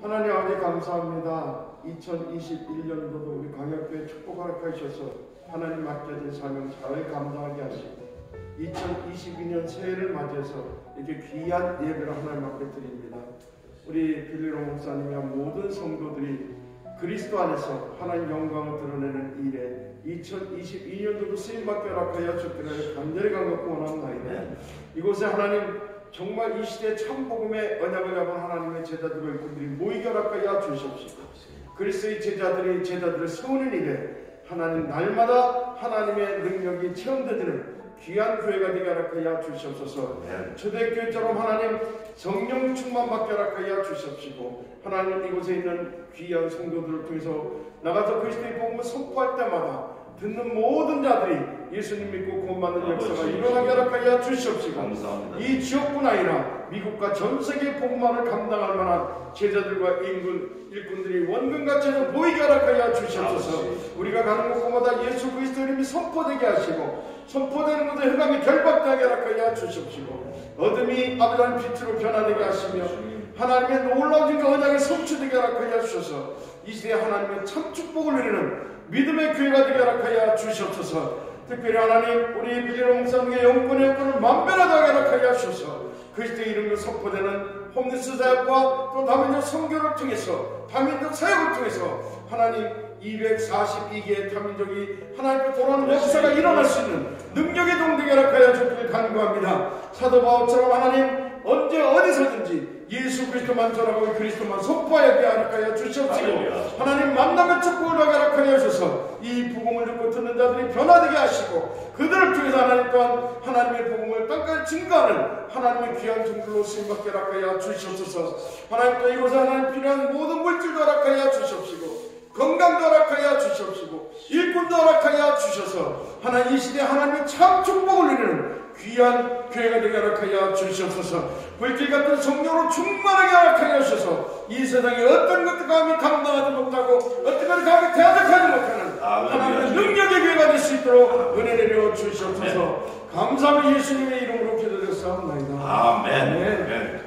하나님 아버지 감사합니다. 2021년도도 우리 광역교회 축복하게 하셔서 하나님 맡겨진 사명 잘 감당하게 하시고 2022년 새해를 맞이해서 이렇게 귀한 예배를 하나님 앞에 드립니다. 우리 빌리롱 목사님과 모든 성도들이 그리스도 안에서 하나님 영광을 드러내는 일에 2022년도도 쓰임받게 허락하여 주기를 간절히 간곡히 원합니다. 이곳에 하나님 정말 이 시대에 참복음의 언약을 잡은 하나님의 제자들과 일꾼들이 모이게 허락하여 주시옵시고 그리스도의 제자들을 세우는 일에 하나님 날마다 하나님의 능력이 체험되는 귀한 교회가 되게 허락하여 주시옵소서. 초대교회처럼 하나님 성령 충만 받게 허락하여 주시옵시고 하나님 이곳에 있는 귀한 성도들을 통해서 나가서 그리스도의 복음을 선포할 때마다 듣는 모든 자들이 예수님 믿고 구원받는 역사가 일어나게 허락하여 주시옵시고 이 지역뿐 아니라 미국과 전 세계 복음화를 감당할 만한 제자들과 일꾼들이 원근같이 모이게 허락하여 주시옵소서. 우리가 가는 곳마다 예수 그리스도 이름이 선포되게 하시고 선포되는 곳에 흑암이 결박되게 허락하여 주시옵시고 어둠이 아버지 하나님 빛으로 변화되게 하시며 하나님의 놀라운 언약이 성취되게 허락하여 주셔서 이 시대에 하나님의 참 축복을 누리는 믿음의 교회가 되게 허락하여 주시옵소서. 특별히 하나님 우리 빌리롱 목사님의 영권의 여건을 만별하게 허락하여 주셔서 그리스도의 이름으로 선포되는 홈리스 사역과 또 다민족 선교를 통해서 다민족 사역을 통해서 하나님 242개의 다민족이 하나님께 돌아오는 역사가 일어날 수 있는 능력의 동력에 허락하여 주기를 간구합니다. 사도 바울처럼 하나님 언제 어디서든지 예수 그리스도만 전하고 그리스도만 선포하게 허락하여 주시옵시고 하나님 만남의 축복을 허락하여 주셔서 이 복음을 듣고 듣는 자들이 변화되게 하시고 그들을 통해서 하나님 또한 하나님의 복음을 땅까지 증거하는 하나님의 귀한 종들로 쓰임받게 허락하여 주시옵소서. 하나님 또 이곳에 하나님 필요한 모든 물질도 허락하여 주시옵시고 건강도 허락하여 주시옵시고 일꾼도 허락하여 주셔서 하나님 이 시대에 하나님의 참 축복을 누리는 귀한 교회가 되게 허락하여 주시옵소서. 불길 같은 성령으로 충만하게 허락하여 주셔서 이 세상에 어떤 것도 감히 감당하지 못하고 어떤 것도 감히 대적하지 못하는 하나님의 능력의 교회가 될 수 있도록 은혜 내려 주시옵소서. 감사합니다. 예수님의 이름으로 기도드렸사옵나이다. 아멘.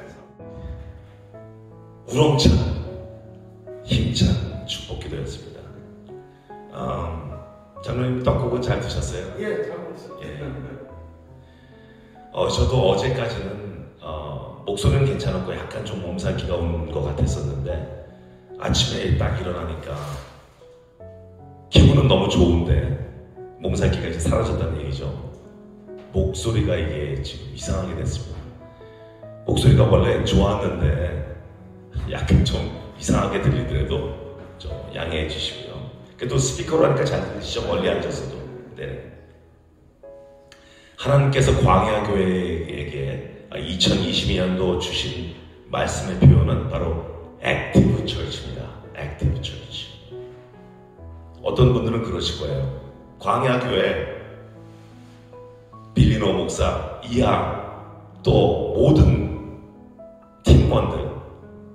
우렁찬 힘찬 축복 기도였습니다. 장로님 떡국은 잘 드셨어요? 예, 잘 먹었어요. 저도 어제까지는 목소리는 괜찮았고 약간 좀 몸살기가 온 것 같았었는데 아침에 딱 일어나니까 기분은 너무 좋은데 몸살기가 이제 사라졌다는 얘기죠. 목소리가 이게 지금 이상하게 됐습니다. 목소리가 원래 좋았는데 약간 좀 이상하게 들리더라도 좀 양해해 주시고요. 그래도 스피커로 하니까 잘 들리시죠? 멀리 앉아서도. 네. 하나님께서 광야 교회에게 2022년도 주신 말씀의 표현은 바로 액티브 처치입니다. 액티브 처치. 어떤 분들은 그러실 거예요. 광야 교회 빌리노 목사 이하 또 모든 팀원들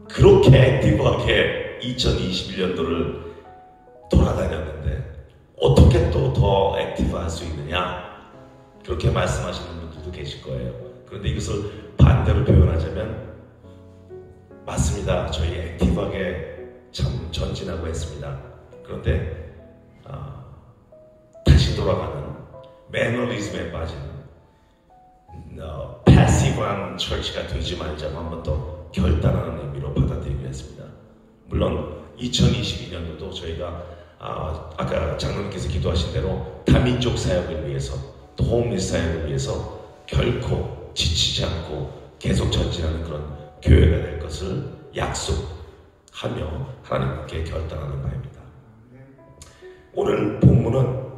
그렇게 액티브하게 2021년도를 돌아다녔는데 어떻게 또 더 액티브할 수 있느냐 그렇게 말씀하시는 분들도 계실 거예요. 그런데 이것을 반대로 표현하자면 맞습니다. 저희 액티브하게 참 전진하고 했습니다. 그런데 다시 돌아가는 매너리즘에 빠진 패시브한 처치가 되지 말자고 한번 더 결단하는 의미로 받아들이기로 했습니다. 물론 2022년도도 저희가 아까 장로님께서 기도하신 대로 다민족 사역을 위해서 또 홈리스 사역을 위해서 결코 지치지 않고 계속 전진하는 그런 교회가 될 것을 약속하며 하나님께 결단하는 바입니다. 오늘 본문은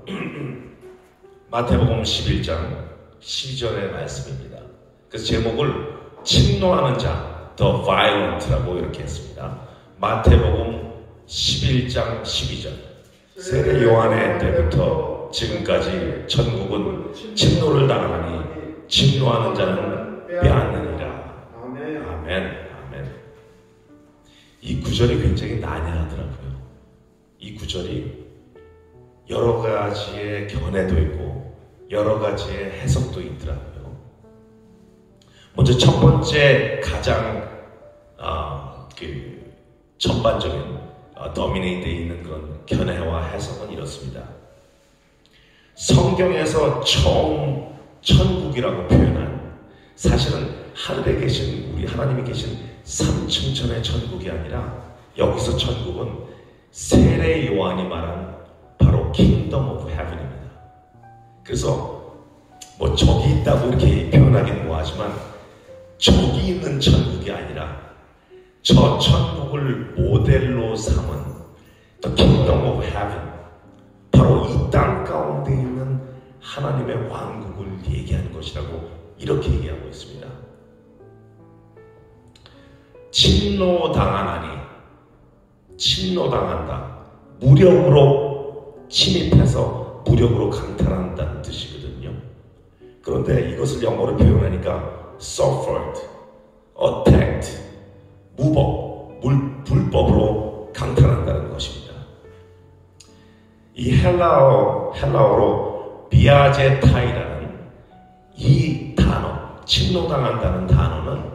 마태복음 11장 12절의 말씀입니다. 그래서 제목을 침노하는 자, The Violent라고 이렇게 했습니다. 마태복음 11장 12절. 세례 요한의 때부터 지금까지 천국은 침노를 당하니 침노하는 자는 빼앗느니라. 아멘. 이 구절이 굉장히 난해하더라고요. 이 구절이 여러 가지의 견해도 있고 여러 가지의 해석도 있더라고요. 먼저 첫 번째 가장 전반적인 도미네이트에 있는 그런 견해와 해석은 이렇습니다. 성경에서 처음 천국이라고 표현한, 사실은 하늘에 계신 우리 하나님이 계신 3층 전의 천국이 아니라 여기서 천국은 세례 요한이 말한 바로 Kingdom of Heaven입니다. 그래서 뭐 저기 있다고 이렇게 표현하기는 뭐하지만 저기 있는 천국이 아니라 저 천국을 모델로 삼은 The Kingdom of Heaven, 바로 이 땅 가운데 있는 하나님의 왕국을 얘기하는 것이라고 이렇게 얘기하고 있습니다. 침노당하나니, 침노당한다, 무력으로 침입해서 무력으로 강탈한다는 뜻이거든요. 그런데 이것을 영어로 표현하니까 suffered, attacked, 불법으로 강탈한다는 것입니다. 이 헬라어로 비아제타이라는 이 단어, 침노당한다는 단어는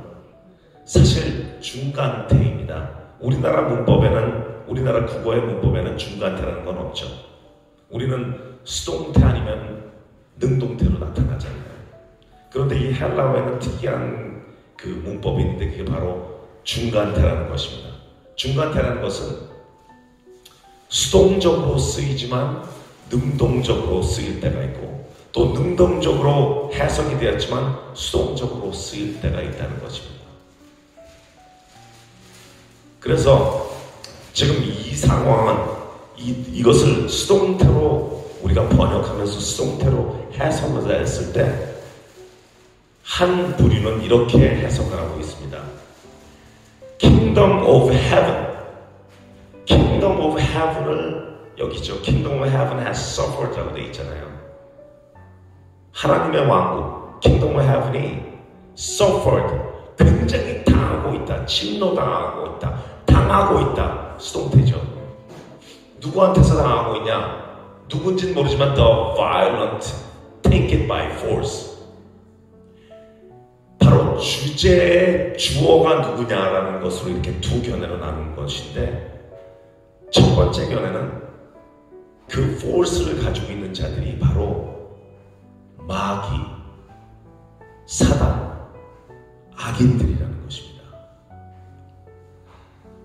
사실 중간태입니다. 우리나라 국어의 문법에는 중간태라는 건 없죠. 우리는 수동태 아니면 능동태로 나타나잖아요. 그런데 이 헬라어에는 특이한 그 문법이 있는데 그게 바로 중간태라는 것입니다. 중간태라는 것은 수동적으로 쓰이지만 능동적으로 쓰일 때가 있고, 또 능동적으로 해석이 되었지만 수동적으로 쓰일 때가 있다는 것입니다. 그래서 지금 이 상황은 이것을 수동태로 우리가 번역하면서 수동태로 해석을 했을 때 한 부류는 이렇게 해석을 하고 있습니다. Kingdom of Heaven, Kingdom of Heaven을 여기죠. Kingdom of Heaven has suffered라고 되어 있잖아요. 하나님의 왕국, Kingdom of Heaven이 suffered, 굉장히 당하고 있다, 침노당하고 있다, 당하고 있다, 수동태죠. 누구한테서 당하고 있냐? 누군지는 모르지만 the violent take it by force. 바로 주제의 주어가 누구냐라는 것으로 이렇게 두 견해로 나눈 것인데, 첫 번째 견해는 그 force를 가지고 있는 자들이 바로 마귀, 사단, 악인들이라는 것입니다.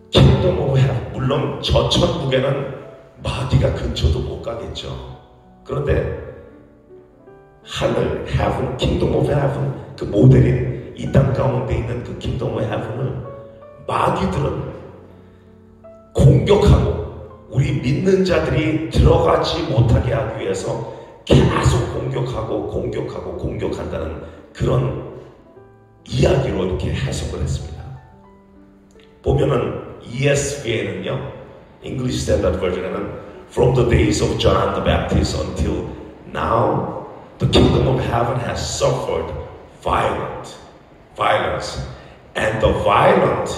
Kingdom of Heaven, 물론 저 천국에는 마귀가 근처도 못 가겠죠. 그런데 하늘, Heaven, Kingdom of Heaven, 그 모델인 이 땅 가운데 있는 그 Kingdom of Heaven을 마귀들은 공격하고, 우리 믿는 자들이 들어가지 못하게 하기 위해서 계속 공격한다는 그런 이야기로 이렇게 해석을 했습니다. 보면은 ESV에는요, English Standard Version에는 From the days of John the Baptist until now, the kingdom of heaven has suffered violence, and the violent,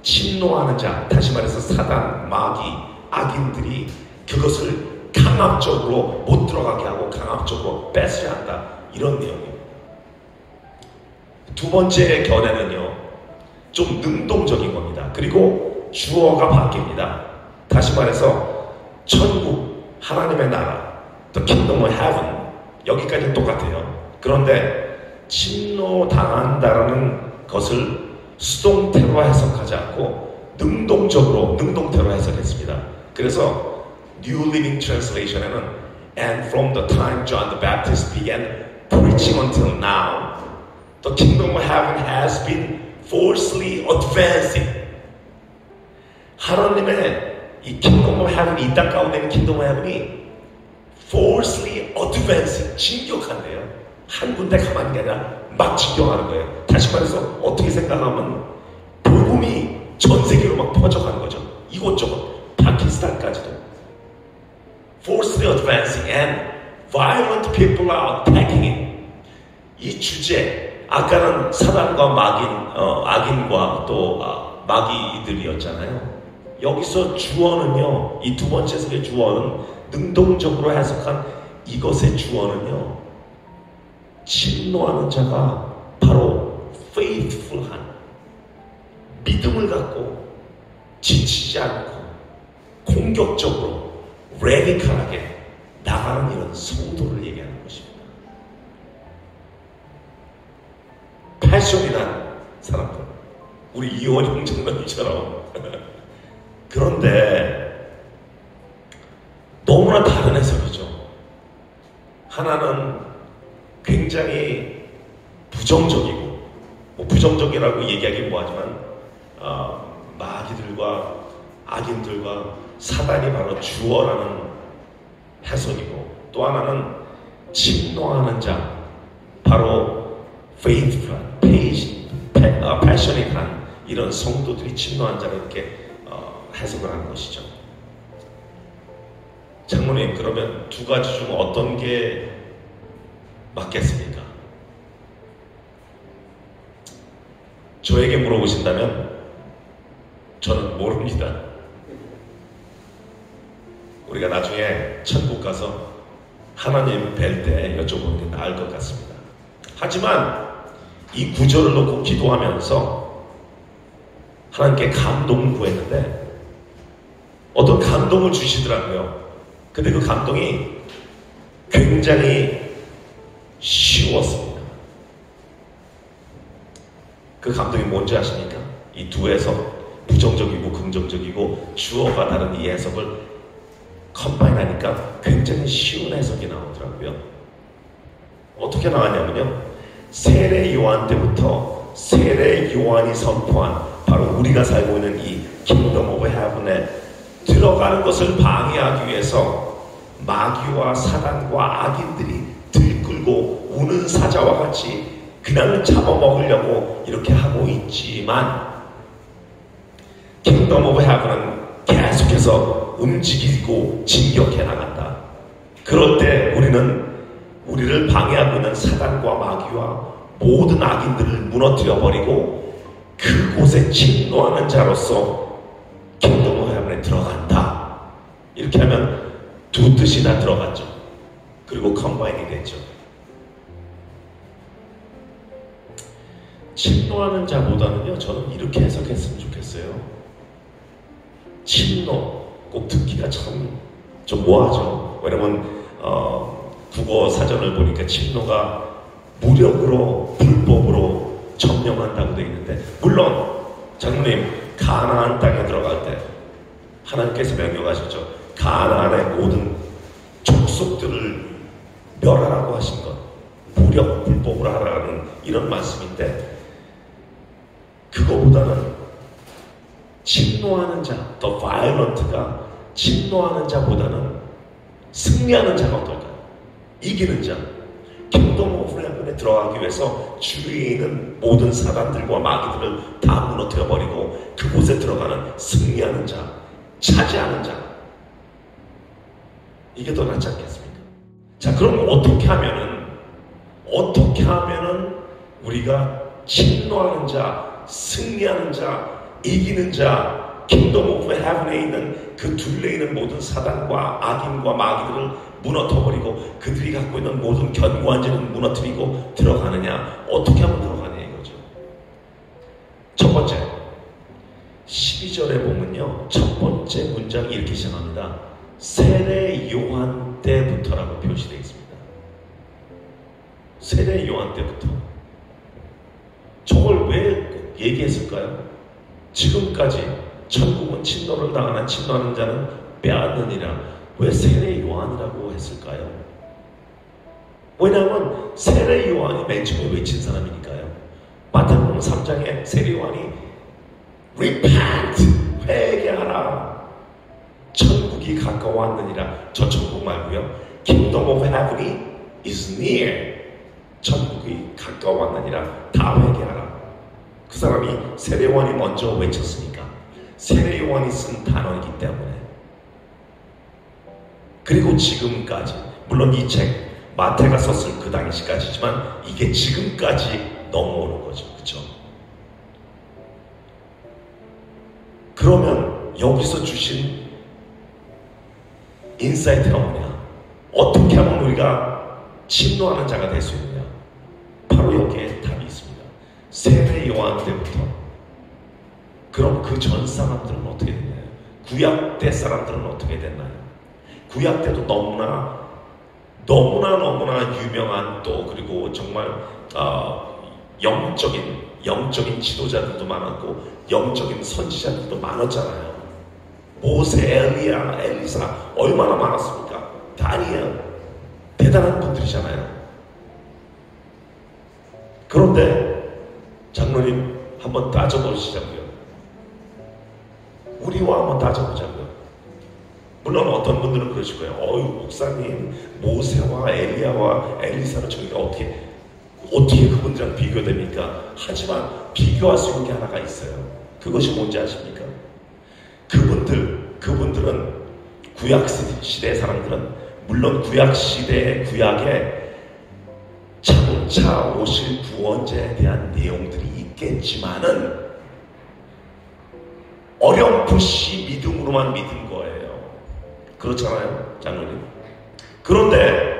침노하는 자, 다시 말해서 사단, 마귀, 악인들이 그것을 강압적으로 못 들어가게 하고 강압적으로 뺏어야 한다, 이런 내용입니다. 두 번째 견해는요, 좀 능동적인 겁니다. 그리고 주어가 바뀝니다. 다시 말해서 천국, 하나님의 나라, the kingdom of heaven, 여기까지는 똑같아요. 그런데 침노당한다라는 것을 수동태로 해석하지 않고 능동태로 해석했습니다. 그래서 New Living Translation에는 And from the time John the Baptist began preaching until now, the kingdom of heaven has been forcefully advancing. 하나님의 이 kingdom of heaven, 이 땅 가운데 있는 kingdom of heaven이 forcefully advancing, 진격한대요. 한 군데 가만히 게 아니라 막 진격하는 거예요. 다시 말해서 어떻게 생각하면 복음이 전 세계로 막 퍼져가는 거죠. 이곳저곳, 파키스탄까지도. Forcefully advancing and violent people are attacking it. 이 주제, 아까는 사단과 악인과 또 마귀들이었잖아요. 여기서 주어는요, 이 두 번째 설의 주어는 능동적으로 해석한 이것의 주어는요, 침노하는 자가 바로 faithful한 믿음을 갖고 지치지 않고 공격적으로 레디컬하게 나가는 이런 성도를 얘기하는 것입니다. 패션이란 사람들, 우리 이원영 장로님처럼 그런데 너무나 다른 해석이죠. 하나는 굉장히 부정적이고, 뭐 부정적이라고 얘기하기 뭐하지만 마귀들과 악인들과 사단이 바로 주어라는 해석이고, 또 하나는 침노하는 자, 바로 faithful, passion이한 이런 성도들이 침노한 자를 이렇게 해석을 하는 것이죠. 장로님, 그러면 두 가지 중 어떤 게 맞겠습니까? 저에게 물어보신다면 저는 모릅니다. 우리가 나중에 천국 가서 하나님 뵐 때 여쭤보는 게 나을 것 같습니다. 하지만 이 구절을 놓고 기도하면서 하나님께 감동을 구했는데 어떤 감동을 주시더라고요. 근데 그 감동이 굉장히 쉬웠습니다. 그 감동이 뭔지 아십니까? 이 두 해석, 부정적이고 긍정적이고 주어가 다른 이 해석을 컴바인하니까 굉장히 쉬운 해석이 나오더라고요. 어떻게 나왔냐면요, 세례 요한 때부터 세례 요한이 선포한 바로 우리가 살고 있는 이 킹덤 오브 헤븐에 들어가는 것을 방해하기 위해서 마귀와 사단과 악인들이 들끓고 우는 사자와 같이 그냥 잡아먹으려고 이렇게 하고 있지만, 킹덤 오브 헤븐은 계속해서 움직이고 진격해 나간다. 그럴 때 우리를 방해하고 있는 사단과 마귀와 모든 악인들을 무너뜨려 버리고 그곳에 침노하는 자로서 킹덤 오브 헤븐에 들어간다. 이렇게 하면 두 뜻이 다 들어갔죠. 그리고 컴바인이 됐죠. 침노하는 자보다는요, 저는 이렇게 해석했으면 좋겠어요. 침노, 꼭 듣기가 참 좀 뭐하죠. 왜냐면 국어 사전을 보니까 침노가 무력으로 불법으로 점령한다고 되어 있는데, 물론 장로님, 가나안 땅에 들어갈 때 하나님께서 명령하셨죠. 가나안의 모든 족속들을 멸하라고 하신 것, 무력 불법으로 하라는 이런 말씀인데, 그거보다는 침노하는 자, 더 violent가 침노하는 자보다는 승리하는 자가 어떨까요? 이기는 자, 킹덤 오브 헤븐에 들어가기 위해서 주위에 있는 모든 사람들과 마귀들을 다 무너뜨려 버리고 그곳에 들어가는 승리하는 자, 차지하는 자, 이게 더 낫지 않겠습니까? 자, 그럼 어떻게 하면은 우리가 침노하는 자, 승리하는 자, 이기는 자, 킹덤 오브 헤븐에 있는 그 둘레에 있는 모든 사단과 악인과 마귀들을 무너뜨려버리고 그들이 갖고 있는 모든 견고한 죄는 무너뜨리고 들어가느냐? 어떻게 하면 들어가느냐 이거죠. 첫 번째, 12절에 보면요, 첫 번째 문장이 이렇게 시작합니다. 세례 요한 때부터라고 표시되어 있습니다. 세례 요한 때부터. 저걸 왜 꼭 얘기했을까요? 지금까지 천국은 침노를 당하는 침노하는 자는 빼앗느니라. 왜 세례 요한이라고 했을까요? 왜냐하면 세례 요한이 맨 처음에 외친 사람이니까요. 마태복음 3장에 세례 요한이 Repent! 회개하라. 천국이 가까워왔느니라. 저 천국 말고요. Kingdom of Heaven is near. 천국이 가까워왔느니라. 다 회개하라. 그 사람이 세례 요한이 먼저 외쳤으니까. 세례 요한이 쓴 단어이기 때문에. 그리고 지금까지, 물론 이 책 마태가 썼을 그 당시까지지만 이게 지금까지 넘어오는 거죠. 그렇죠? 그러면 여기서 주신 인사이트가 뭐냐? 어떻게 하면 우리가 침노하는 자가 될 수 있느냐? 바로 여기에 답이 있습니다. 세례 요한 때부터. 그럼 그 전 사람들은 어떻게 됐나요? 구약 때 사람들은 어떻게 됐나요? 구약 때도 너무나 유명한, 또 그리고 정말 영적인 지도자들도 많았고 영적인 선지자들도 많았잖아요. 모세, 엘리야, 엘리사 얼마나 많았습니까? 다니엘 대단한 분들이잖아요. 그런데 장로님 한번 따져보시자고요. 우리와 한번 따져보자고요. 물론 어떤 분들은 그러실 거예요. 어유 목사님, 모세와 엘리야와 엘리사는 저희가 어떻게 그분들이랑 비교됩니까? 하지만 비교할 수 있는 게 하나가 있어요. 그것이 뭔지 아십니까? 그분들은 구약 시대의 사람들은 물론 구약 시대의 구약에 장차 오실 구원자에 대한 내용들이 있겠지만은 어렴풋이 믿음으로만 믿은 거예요. 그렇잖아요, 장로님. 그런데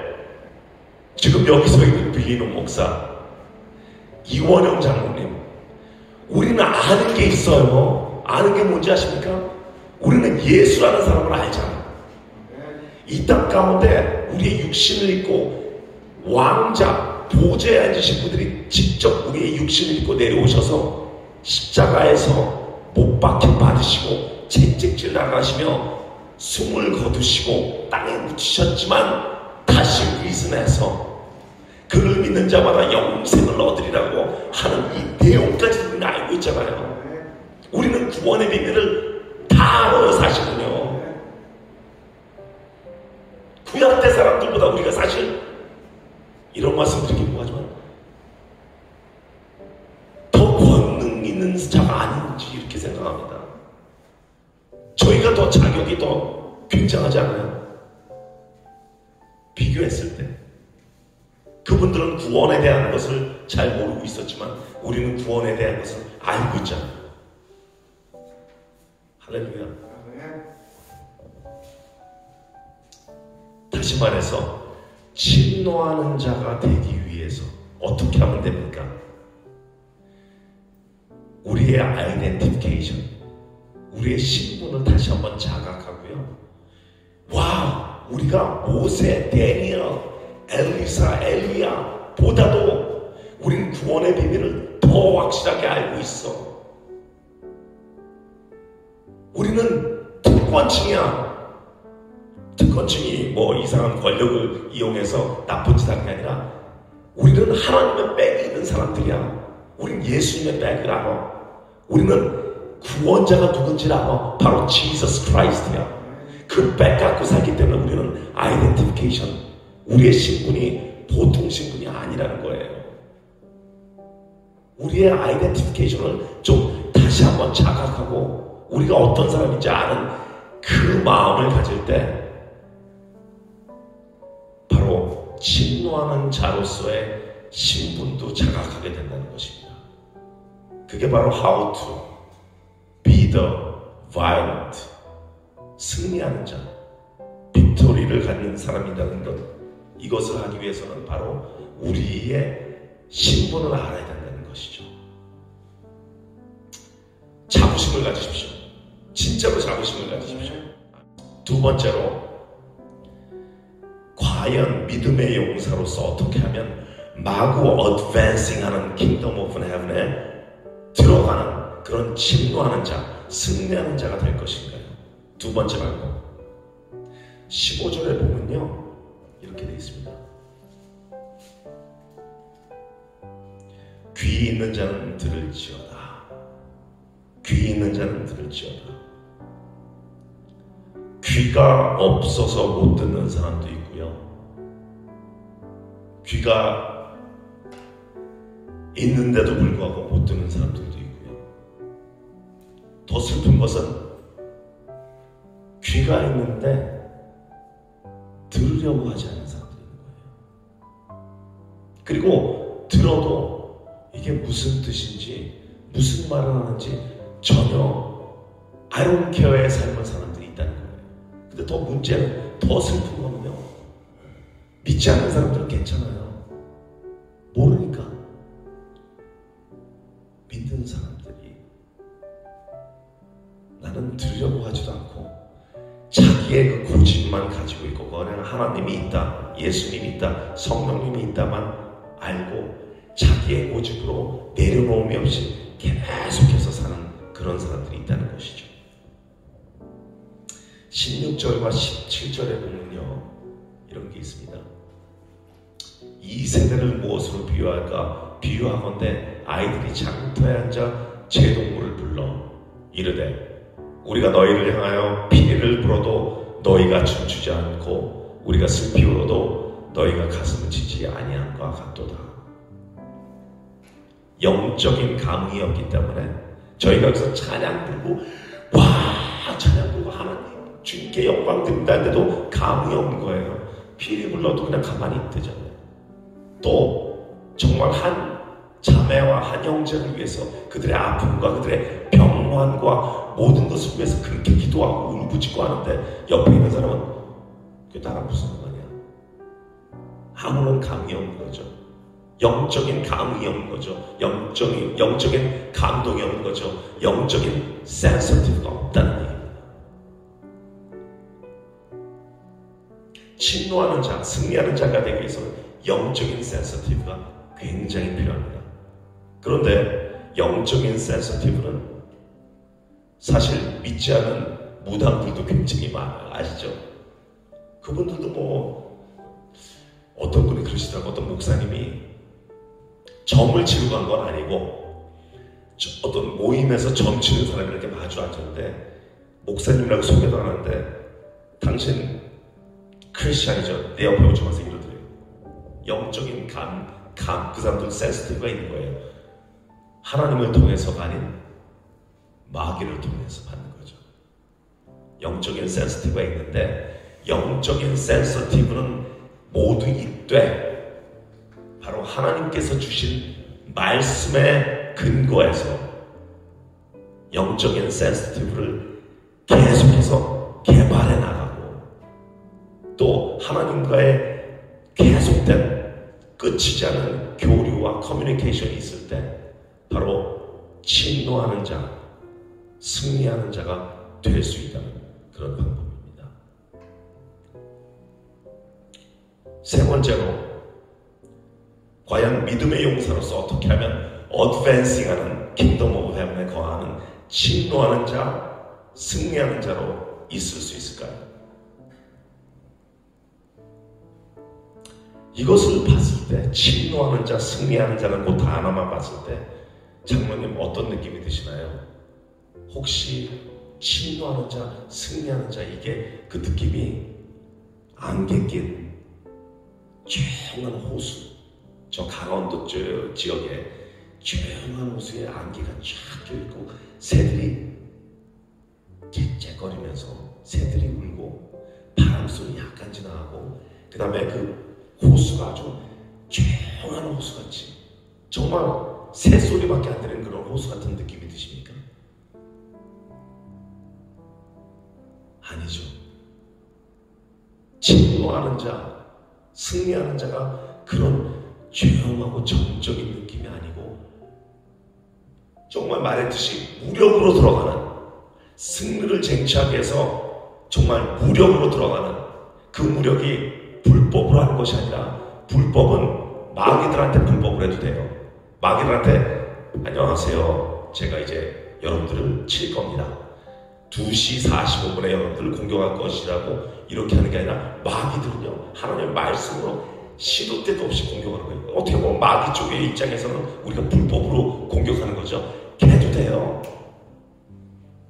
지금 여기서 있는 빌리노 목사, 이원영 장로님, 우리는 아는 게 있어요. 아는 게 뭔지 아십니까? 우리는 예수라는 사람을 알잖아요. 이 땅 가운데 우리의 육신을 입고 왕자, 보좌에 앉으신 분들이 직접 우리의 육신을 입고 내려오셔서 십자가에서 못 박혀 받으시고 채찍질 나가시며 숨을 거두시고 땅에 묻히셨지만 다시 위선해서 그를 믿는 자마다 영생을 얻으리라고 하는 이 내용까지 우리는 알고 있잖아요. 우리는 구원의 비밀을 다 알아요, 사실은요. 구약 때 사람들보다 우리가 사실 이런 말씀 드리긴 뭐하지만 더 권능 있는 자가 아닌지 이렇게 생각합니다. 저희가 더 자격이 더 굉장하지 않아요? 비교했을 때 그분들은 구원에 대한 것을 잘 모르고 있었지만 우리는 구원에 대한 것을 알고 있잖아요. 할렐루야. 다시 말해서 침노하는 자가 되기 위해서 어떻게 하면 됩니까? 우리의 아이덴티피케이션, 우리의 신분을 다시 한번 자각하고요. 와, 우리가 모세, 다니엘, 엘리사, 엘리야 보다도 우리는 구원의 비밀을 더 확실하게 알고 있어. 우리는 특권층이야. 특권층이 뭐 이상한 권력을 이용해서 나쁜 짓 하는 게 아니라 우리는 하나님의 백이 있는 사람들이야. 우리는 예수님의 백을 알아. 우리는 구원자가 누군지를 알아. 바로 지저스 크라이스트야. 그 백 갖고 살기 때문에 우리는 아이덴티피케이션, 우리의 신분이 보통 신분이 아니라는 거예요. 우리의 아이덴티피케이션을 좀 다시 한번 자각하고 우리가 어떤 사람인지 아는 그 마음을 가질 때 바로 침노하는 자로서의 신분도 자각하게 된다는 것입니다. 그게 바로 how to be the violent, 승리하는 자, 빅토리를 갖는 사람이라는 것, 이것을 하기 위해서는 바로 우리의 신분을 알아야 된다는 것이죠. 자부심을 가지십시오. 진짜로 자부심을 가지십시오. 두 번째로, 과연 믿음의 용사로서 어떻게 하면 마구 어드밴싱하는 킹덤 오브 헤븐에 들어가는 그런 침노하는 자, 승리하는 자가 될 것인가요? 두 번째 말고 15절에 보면요, 이렇게 되어 있습니다. 귀 있는 자는 들을지어다. 귀 있는 자는 들을지어다. 귀가 없어서 못 듣는 사람도 있고요. 귀가 있는데도 불구하고 못 듣는 사람들도 있고요. 더 슬픈 것은 귀가 있는데 들으려고 하지 않는 사람들이 있는 거예요. 그리고 들어도 이게 무슨 뜻인지, 무슨 말을 하는지 전혀 I don't care의 삶을 사는 사람들이 있다는 거예요. 근데 더 문제는, 더 슬픈 거는요, 믿지 않는 사람들은 괜찮아요. 모르니까. 믿은 사람들이 나는 들으려고 하지도 않고 자기의 그 고집만 가지고 있고 그냥 하나님이 있다, 예수님이 있다, 성령님이 있다만 알고 자기의 고집으로 내려놓음이 없이 계속해서 사는 그런 사람들이 있다는 것이죠. 16절과 17절에 보면요, 이런 게 있습니다. 이 세대를 무엇으로 비유할까? 비유하건대 아이들이 장터에 앉아 제동물을 불러 이르되 우리가 너희를 향하여 피리를 불어도 너희가 춤추지 않고 우리가 슬피 울어도 너희가 가슴을 치지 아니함과 같도다. 영적인 감흥이 없기 때문에 저희가 여기서 찬양 부르고 와 찬양 부르고 하나님 주님께 영광 드린다는데도 감흥이 없는 거예요. 피리 불러도 그냥 가만히 있대잖아요. 또 정말 한 자매와 한 형제를 위해서 그들의 아픔과 그들의 병환과 모든 것을 위해서 그렇게 기도하고 울부짖고 하는데 옆에 있는 사람은 그게 나랑 무슨 상관이야? 아무런 감흥이 없는 거죠. 영적인 감흥이 없는 거죠. 영적인 감동이 없는 거죠. 영적인 센서티브가 없다는 얘기입니다. 진노하는 자, 승리하는 자가 되기 위해서는 영적인 센서티브가 굉장히 필요합니다. 그런데 영적인 센서티브는 사실 믿지 않는 무당들도 굉장히 많아요. 아시죠? 그분들도 뭐 어떤 분이 그러시더라고요. 어떤 목사님이 점을 치러 간 건 아니고 어떤 모임에서 점 치는 사람이 이렇게 마주 앉았는데 목사님이라고 소개도 안 하는데 당신 크리스찬이죠? 내 옆에 오지 마세요 이러더래요. 영적인 그 사람들 센스티브가 있는 거예요. 하나님을 통해서가 아닌 마귀를 통해서 받는 거죠. 영적인 센스티브가 있는데 영적인 센서티브는 모두 있되 바로 하나님께서 주신 말씀의 근거에서 영적인 센스티브를 계속해서 개발해 나가고 또 하나님과의 계속된 끝이지 않은 교류와 커뮤니케이션이 있을 때 바로 진노하는 자, 승리하는 자가 될 수 있다는 그런 방법입니다. 세 번째로 과연 믿음의 용사로서 어떻게 하면 어드밴싱하는 킹덤 오브 헤븐에 거하는 진노하는 자, 승리하는 자로 있을 수 있을까요? 이것을 봤을 때 진노하는 자, 승리하는 자는 그 단어만 봤을 때 장로님 어떤 느낌이 드시나요? 혹시 진노하는 자, 승리하는 자 이게 그 느낌이 안개 낀 조용한 호수, 저 강원도 지역에 조용한 호수에 안개가 쫙 껴있고 새들이 짹짹거리면서 새들이 울고 바람소리 약간 지나가고 그 다음에 그 호수가 아주 조용한 호수같이 정말 새소리밖에 안 들리는 그런 호수 같은 느낌이 드십니까? 아니죠. 진노하는 자, 승리하는 자가 그런 조용하고 정적인 느낌이 아니고 정말 말했듯이 무력으로 들어가는, 승리를 쟁취하기 위해서 정말 무력으로 들어가는 그 무력이 불법으로 하는 것이 아니라 불법은 마귀들한테 불법을 해도 돼요. 마귀들한테 안녕하세요, 제가 이제 여러분들을 칠 겁니다. 2시 45분에 여러분들을 공격할 것이라고 이렇게 하는 게 아니라 마귀들은요 하나님의 말씀으로 시도 때도 없이 공격하는 거예요. 어떻게 보면 마귀 쪽의 입장에서는 우리가 불법으로 공격하는 거죠. 해도 돼요.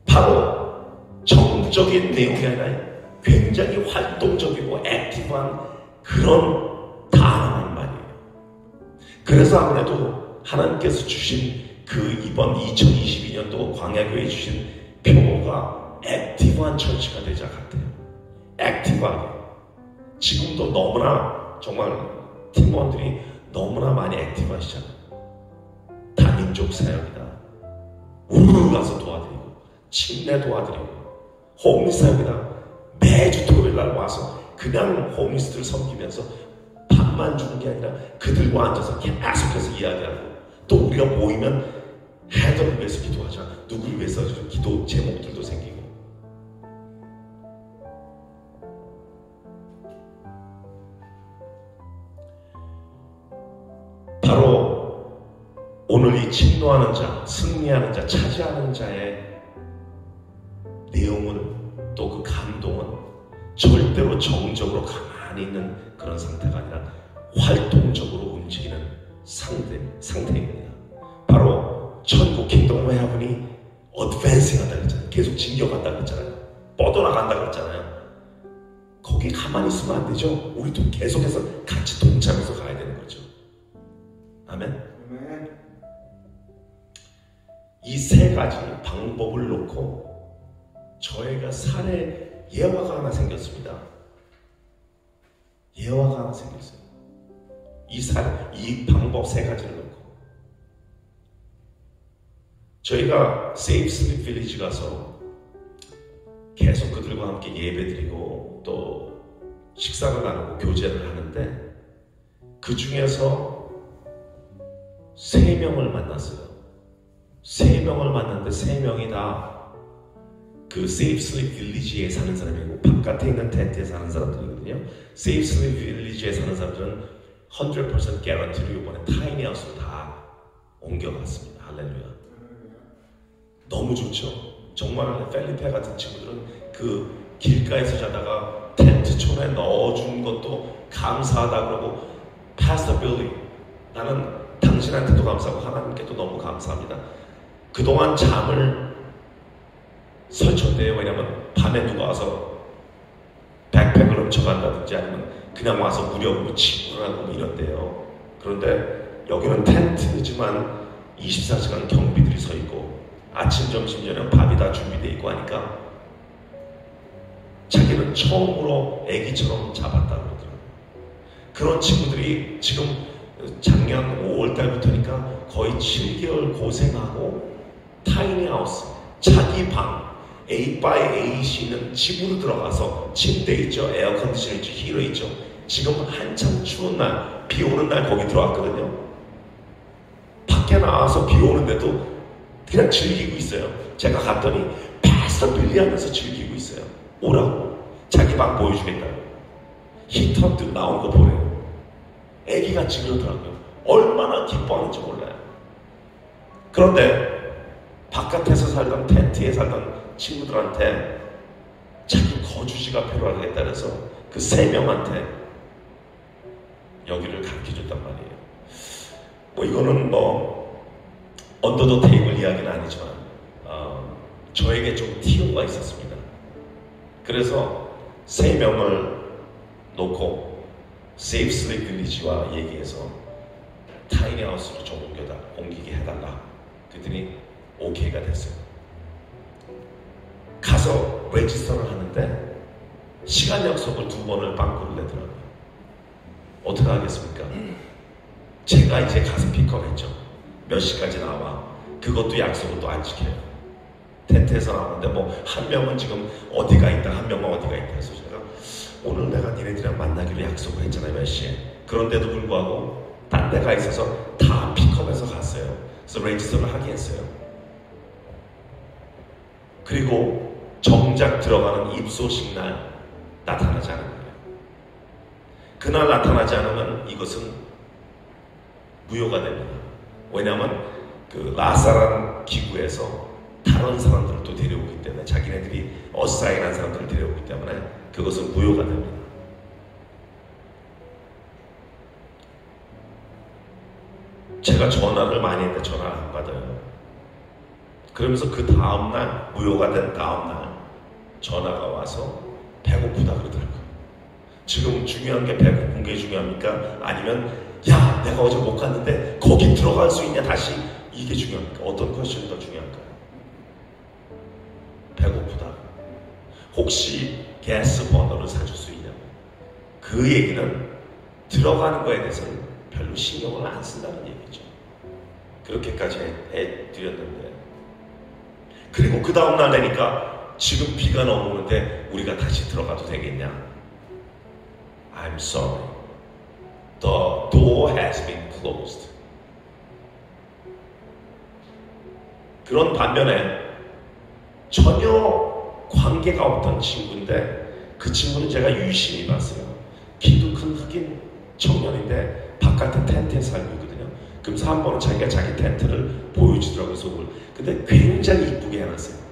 바로 정적인 내용이 아니라 굉장히 활동적이고 액티브한 그런 단어란 말이에요. 그래서 아무래도 하나님께서 주신 그 이번 2022년도 광야교회에 주신 표가 액티브한 처치가 되자 같아요. 액티브하게. 지금도 너무나 정말 팀원들이 너무나 많이 액티브하시잖아요. 다민족 사역이다. 우르르 가서 도와드리고 침례 도와드리고 홈리스 사역이다. 매주 토요일 날 와서 그냥 홈리스트를 섬기면서 밥만 주는 게 아니라 그들과 앉아서 계속해서 이야기하고 또 우리가 모이면 해더를 위해서 기도하자. 누구를 위해서 기도 제목들도 생기고. 바로 오늘 이 침노하는 자, 승리하는 자, 차지하는 자의 내용은 또 그 감동은 절대로 정적으로 가만히 있는 그런 상태가 아니라 활동적으로 움직이는 상태입니다. 바로 천국 킹덤 헤븐이 어드밴싱 한다 그랬잖아요. 계속 진격한다 그랬잖아요. 뻗어나간다 그랬잖아요. 거기 가만히 있으면 안 되죠. 우리도 계속해서 같이 동참해서 가야 되는 거죠. 아멘. 이 세 가지 방법을 놓고 저희가 살에 예화가 하나 생겼습니다. 예화가 하나 생겼어요. 이 방법 세 가지를 놓고 저희가 Save Sleep Village 가서 계속 그들과 함께 예배드리고 또 식사를 나누고 교제를 하는데 그 중에서 3명을 만났어요. 3명을 만났는데 3명이 다 그 Save Sleep Village에 사는 사람이고 바깥에 있는 텐트에 사는 사람들이거든요. Save Sleep Village에 사는 사람들은 100% guarantee로 이번에 타이니 하우스로 다 옮겨갔습니다. 할렐루야. 너무 좋죠. 정말 펠리페 같은 친구들은 그 길가에서 자다가 텐트촌에 넣어준 것도 감사하다 그러고 Pastor Billy, 나는 당신한테도 감사하고 하나님께도 너무 감사합니다. 그동안 잠을 설쳤대요. 왜냐면 밤에 누가 와서 백팩을 훔쳐간다든지 아니면 그냥 와서 무료로 친구를 하고 이런데요. 그런데 여기는 텐트지만 24시간 경비들이 서 있고 아침, 점심, 저녁 밥이 다 준비되어 있고 하니까 자기는 처음으로 애기처럼 잡았다고 그러더라고요. 그런 친구들이 지금 작년 5월달부터니까 거의 7개월 고생하고 타이니하우스, 자기 방 8x8이 있는 집으로 들어가서 침대 있죠, 에어컨디셔너 있죠, 히터 있죠. 지금 한참 추운 날, 비 오는 날 거기 들어왔거든요. 밖에 나와서 비 오는데도 그냥 즐기고 있어요. 제가 갔더니 파스터 빌리 하면서 즐기고 있어요. 오라고, 자기 방 보여주겠다고. 히터 나온 거 보래요. 애기같이 그러더라고요. 얼마나 기뻐하는지 몰라요. 그런데 바깥에서 살던 텐트에 살던 친구들한테 자기 거주지가 필요하겠다 그래서 그 3명한테 여기를 가르쳐줬단 말이에요. 뭐 이거는 뭐 언더 더 테이블 이야기는 아니지만 저에게 좀 티오가 있었습니다. 그래서 3명을 놓고 Save Sleep Village와 얘기해서 타이니 하우스로 좀 옮기게 해달라. 그랬더니 오케이가 됐어요. 가서 레지스터를 하는데 시간 약속을 2번을 빵꾸를 내더라고요. 어떻게 하겠습니까? 제가 이제 가서 픽업했죠. 몇 시까지 나와. 그것도 약속을 또 안 지켜요. 텐트에서 나오는데 뭐 한 명은 지금 어디가 있다, 한 명은 어디가 있다 해서 제가 오늘 내가 니네들이랑 만나기로 약속을 했잖아요. 몇 시에. 그런데도 불구하고 딴 데가 있어서 다 픽업해서 갔어요. 그래서 레지스터를 하게 했어요. 그리고 정작 들어가는 입소식 날 나타나지 않은 거예요. 그날 나타나지 않으면 이것은 무효가 됩니다. 왜냐하면 그 라사라는 기구에서 다른 사람들도 데려오기 때문에 자기네들이 어사인한 사람들을 데려오기 때문에 그것은 무효가 됩니다. 제가 전화를 많이 했는데 전화를 안 받아요. 그러면서 그 다음날 무효가 된 다음날 전화가 와서 배고프다 그러더라고요. 지금 중요한 게 배고픈 게 중요합니까? 아니면 야 내가 어제 못 갔는데 거기 들어갈 수 있냐 다시, 이게 중요합니까? 어떤 것이 더 중요할까요? 배고프다. 혹시 가스 버너를 사줄 수 있냐고. 그 얘기는 들어가는 거에 대해서는 별로 신경을 안 쓴다는 얘기죠. 그렇게까지 해드렸는데, 그리고 그 다음날 되니까 지금 비가 넘어오는데 우리가 다시 들어가도 되겠냐? I'm sorry. The door has been closed. 그런 반면에 전혀 관계가 없던 친구인데 그 친구는 제가 유심히 봤어요. 키도 큰 흑인 청년인데 바깥에 텐트에 살고 있거든요. 그래서 한 번은 자기가 자기 텐트를 보여주더라고요, 속을. 근데 굉장히 이쁘게 해놨어요.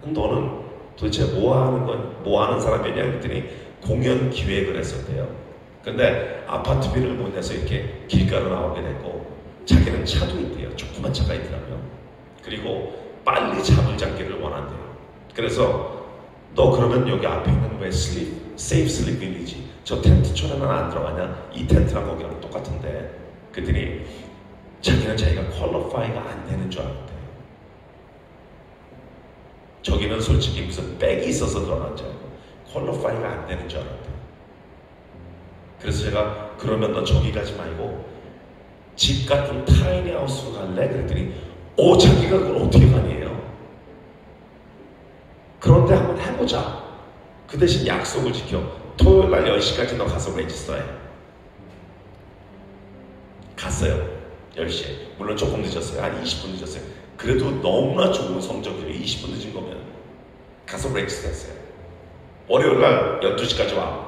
너는 도대체 뭐 하는 사람이냐 그랬더니 공연 기획을 했었대요. 근데 아파트비를 못 내서 이렇게 길가로 나오게 됐고, 자기는 차도 있대요. 조그만 차가 있더라고요. 그리고 빨리 잠을 잡기를 원한대요. 그래서 너 그러면 여기 앞에 있는 왜 세이프 슬립 빌리지 저 텐트촌에는 안 들어가냐? 이 텐트랑 거기랑 똑같은데. 그랬더니 자기가 퀄리파이가 안 되는 줄 알았대요. 저기는 솔직히 무슨 백이 있어서 들어간 줄 알고 퀄리파이가 안 되는 줄 알았대요. 그래서 제가 그러면 너 저기 가지 말고 집 같은 타이니하우스로 갈래? 그랬더니 자기가 그걸 어떻게 가니에요? 그런데 한번 해보자. 그 대신 약속을 지켜. 토요일날 10시까지 너 가서 레지스터해. 갔어요. 10시에. 물론 조금 늦었어요. 한 20분 늦었어요. 그래도 너무나 좋은 성적이에요. 20분 늦은 거면. 가서 레지스터 했어요. 월요일날 12시까지 와.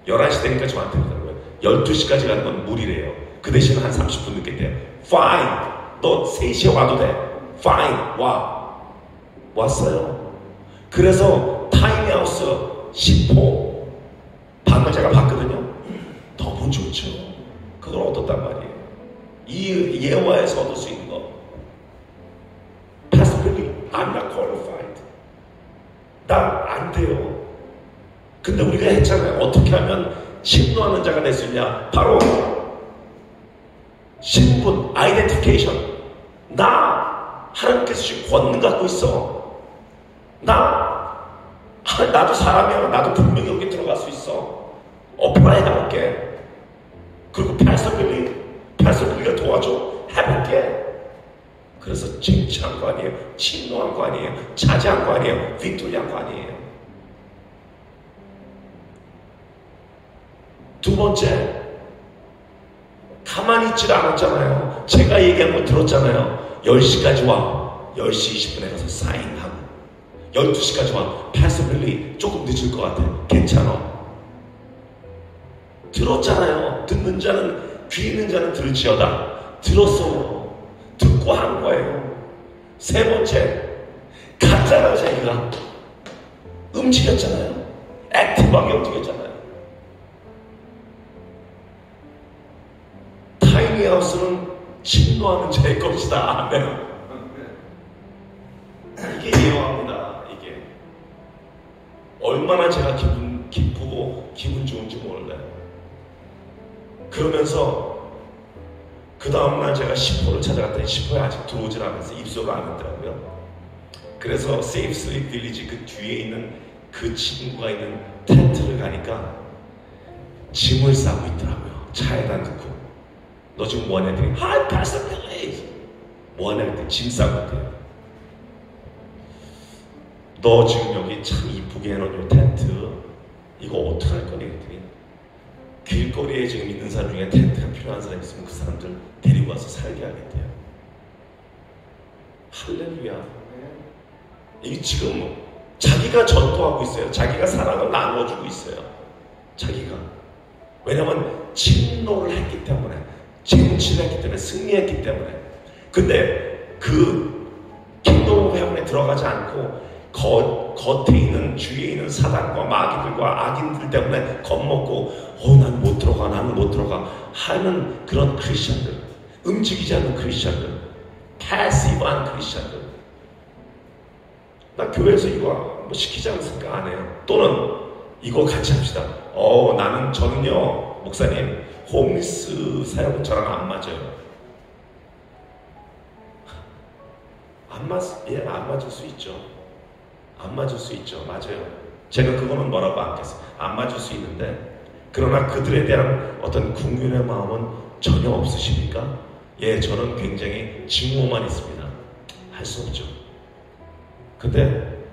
11시 되니까 저한테 그러더라고요. 12시까지 가는 건 무리래요. 그 대신 한 30분 늦게 돼요. Fine. 너 3시에 와도 돼. Fine. 와. 왔어요. 그래서 타이니하우스 10호 방을 제가 봤거든요. 너무 좋죠. 그걸 얻었단 말이에요. 이 예화에서 얻을 수 있는 거. Possibly I'm not qualified. 나 안 돼요. 근데 우리가 했잖아요. 어떻게 하면 침노하는 자가 될 수 있냐? 바로 신분, 아이덴티피케이션. 나 하나님께서 주신 권능 갖고 있어. 나도 사람이야. 나도 분명히 여기 들어갈 수 있어. 어플라이 해볼게. 그리고 패스빌리가 도와줘. 해볼게. 그래서 칭찬한 거 아니에요. 침노한 거 아니에요. 차지한 거 아니에요. 빅토리한 거 아니에요. 두 번째, 가만히 있질 않았잖아요. 제가 얘기한 거 들었잖아요. 10시까지 와. 10시 20분에 가서 사인하고 12시까지 와. 패스빌리 조금 늦을 것 같아. 괜찮아. 들었잖아요. 듣는 자는 귀 있는 자는 들을지어다. 들었어요. 듣고 한 거예요. 세 번째, 갔잖아요. 자기가 움직였잖아요. 액티브하게 움직였잖아요. 타이니하우스는 침노하는 자의 것이다. 아멘. 이게 예화입니다. 이게 얼마나 제가 기쁘고 기분 좋은지 몰라요. 그러면서 그 다음날 제가 10호를 찾아갔더니 10호에 아직 들어오질 않아서 입소를 안 했더라고요. 그래서 세이프 슬립 빌리지 그 뒤에 있는 그 친구가 있는 텐트를 가니까 짐을 싸고 있더라고요. 차에다 넣고. 너 지금 뭐하냐 했더니 Hi Pastor Billy. 뭐하냐 했더니 짐 싸고 있대요. 너 지금 여기 참 이쁘게 해놓은 요 텐트 이거 어떻게 할 거니? 했더니 길거리에 지금 있는 사람 중에 텐트가 필요한 사람 있으면 그 사람들 데리고 와서 살게 하겠대요. 할렐루야. 이게 지금 자기가 전도하고 있어요. 자기가 사랑을 나눠주고 있어요. 자기가. 왜냐면 침노를 했기 때문에, 쟁취를 했기 때문에, 승리했기 때문에. 근데 그 킹덤 회원에 들어가지 않고 겉에 있는 주위에 있는 사단과 마귀들과 악인들 때문에 겁먹고 나는 못 들어가 하는 그런 크리스천들, 움직이지 않는 크리스천들, 패시브한 크리스천들. 나 교회에서 이거 뭐 시키지 않습니까? 안 해요. 또는 이거 같이 합시다. 저는요 목사님 홈리스 사역은 저랑 안 맞아요. 안 맞을 수 있죠. 안 맞을 수 있죠. 맞아요. 제가 그거는 뭐라고 안 했어요. 안 맞을 수 있는데, 그러나 그들에 대한 어떤 궁율의 마음은 전혀 없으십니까? 예, 저는 굉장히 증오만 있습니다. 할 수 없죠. 근데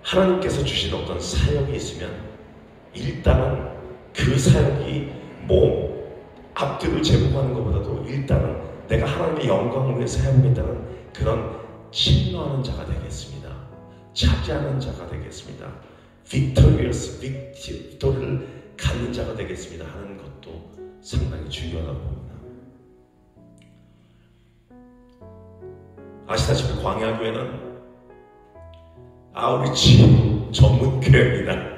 하나님께서 주신 어떤 사역이 있으면 일단은 그 사역이 앞뒤를 제공하는 것보다도 일단은 내가 하나님의 영광을 위해서 해보겠다는 그런 침노하는 자가 되겠습니다. 차지하는 자가 되겠습니다. victorious, 빅토리를 갖는 자가 되겠습니다 하는 것도 상당히 중요하다고 봅니다. 아시다시피 광야교회는 아우리치 전문 교회입니다.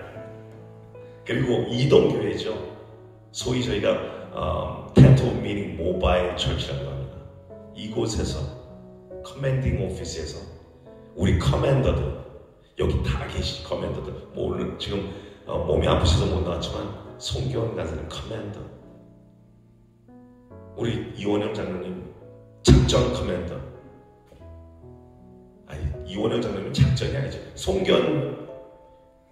그리고 이동교회죠. 소위 저희가 tent of meeting 모바일 처치라고 합니다. 이곳에서 커맨딩 오피스에서 우리 커맨더들 여기 다 계신 커맨더들 뭐 오늘 지금 몸이 아프셔서 못 나왔지만 송교원 간사님 커맨더, 우리 이원영 장로님 작전 커맨더, 아니 이원영 장로님은 작전이 아니죠. 송교원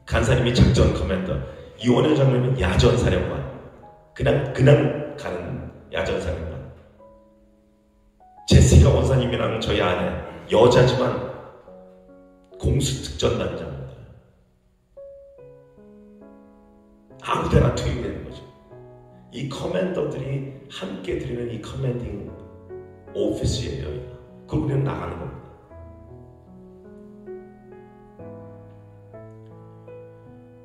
간사님이 작전 커맨더, 이원영 장로님은 야전 사령관, 그냥 가는 야전 사령관. 제시카 원사님이랑 저희 아내 여자지만 공수특전단장입니다. 아무데나 투입되는 거죠. 이 커맨더들이 함께 드리는 이 커맨딩 오피스예요. 그리고 우리는 나가는 겁니다.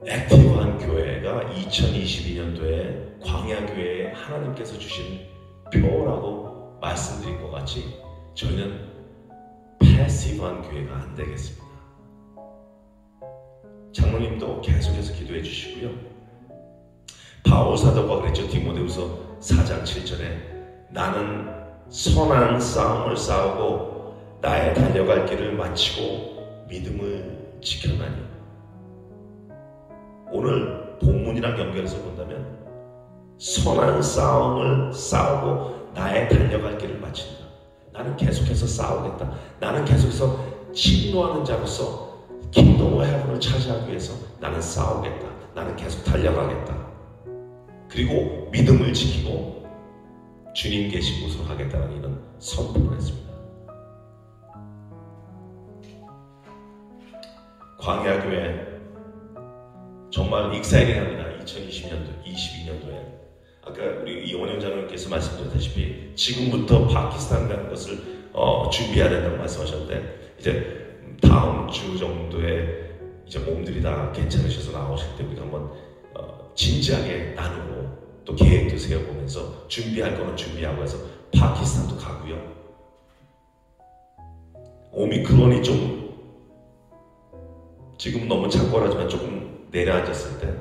액티브한 교회가 2022년도에 광야교회에 하나님께서 주신 표라고 말씀드린 것 같이 저희는 패시브한 교회가 안 되겠습니다. 장로님도 계속해서 기도해 주시고요. 바울 사도가 그랬죠. 디모데후서 4장 7절에 나는 선한 싸움을 싸우고 나의 달려갈 길을 마치고 믿음을 지켰나니. 오늘 본문이랑 연결해서 본다면 선한 싸움을 싸우고 나의 달려갈 길을 마친다. 나는 계속해서 싸우겠다. 나는 계속해서 침노하는 자로서 킹덤 오브 헤븐을 차지하기 위해서 나는 싸우겠다. 나는 계속 달려가겠다. 그리고 믿음을 지키고 주님 계신 곳으로 가겠다는 이런 선포를 했습니다. 광야교회 정말 익사이팅합니다. 2020년도, 22년도에 아까 우리 이원영 장로님께서 말씀드렸다시피 지금부터 파키스탄 가는 것을 준비해야 된다고 말씀하셨는데 이제 다음 주 정도에 이제 몸들이 다 괜찮으셔서 나오실 때 우리가 한번 진지하게 나누고 또 계획도 세워보면서 준비할 거는 준비하고 해서 파키스탄도 가고요. 오미크론이 좀 지금 너무 착고하지만 조금 내려앉았을 때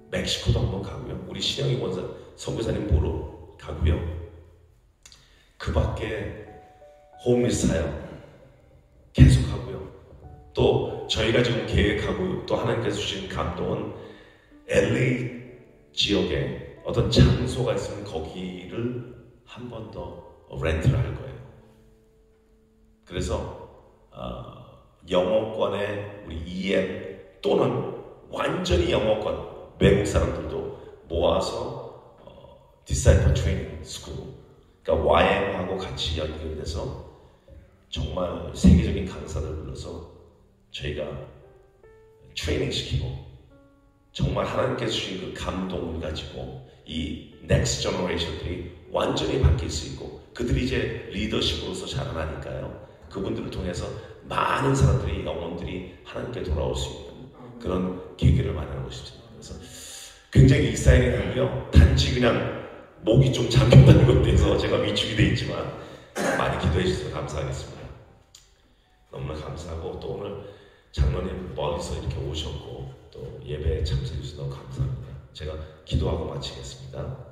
멕시코도 한번 가고요. 우리 신영희 원사 선교사님 보러 가고요. 그 밖에 홈리스 사역 계속하고요. 또 저희가 지금 계획하고 또 하나님께서 주신 감동은 LA 지역에 어떤 장소가 있으면 거기를 한 번 더 렌트를 할 거예요. 그래서 영어권의 우리 EM 또는 완전히 영어권 외국 사람들도 모아서 디사이퍼 트레이닝 스쿨, 그러니까 YM하고 같이 연결돼서 정말 세계적인 강사들 불러서 저희가 트레이닝 시키고 정말 하나님께서 주신 그 감동을 가지고 이 넥스트 제너레이션들이 완전히 바뀔 수 있고 그들이 이제 리더십으로서 자라나니까요. 그분들을 통해서 많은 사람들이 영혼들이 하나님께 돌아올 수 있는 그런 계기를 마련하고 싶습니다. 그래서 굉장히 익사이팅하고요. 단지 그냥 목이 좀 잠겼다는 것에 대해서 제가 위축이 되어 있지만 많이 기도해 주셔서 감사하겠습니다. 너무나 감사하고 또 오늘 장로님 멀리서 이렇게 오셨고 또 예배에 참석해 주셔서 너무 감사합니다. 제가 기도하고 마치겠습니다.